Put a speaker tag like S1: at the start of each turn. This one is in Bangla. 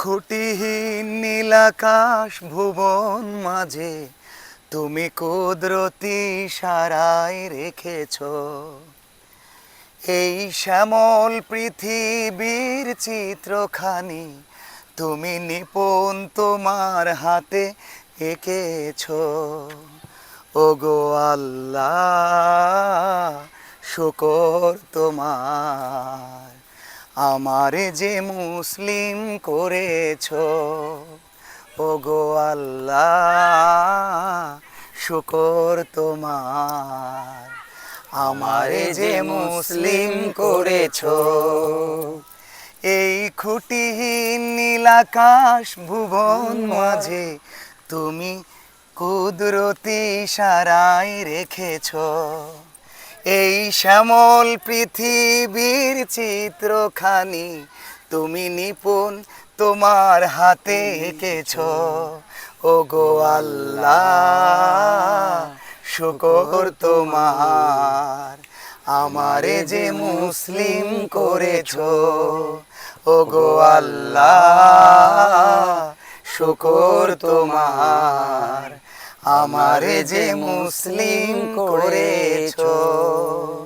S1: খুঁটিহীন নীলাকাশ ভুবন মাঝে তুমি কুদরতি সারায় রেখেছ এই শ্যামল পৃথিবীর চিত্রখানি তুমি নিপুণ তোমার হাতে এঁকেছ ওগো আল্লাহ শুকর তোমার আমারে যে মুসলিম করেছ ওগো আল্লাহ শুকর তোমার আমারে যে মুসলিম করেছ এই খুঁটিহীন নীলাকাশ ভুবন মাঝে তুমি কুদরতি সারায় রেখেছ এই শ্যামল পৃথিবীর চিত্রখানি তুমি নিপুণ তোমার হাতে এঁকেছ ওগো আল্লাহ শুকর তোমার আমারে যে মুসলিম করেছ ওগো আল্লাহ শুকর তোমার আমারে যে মুসলিম করেছ।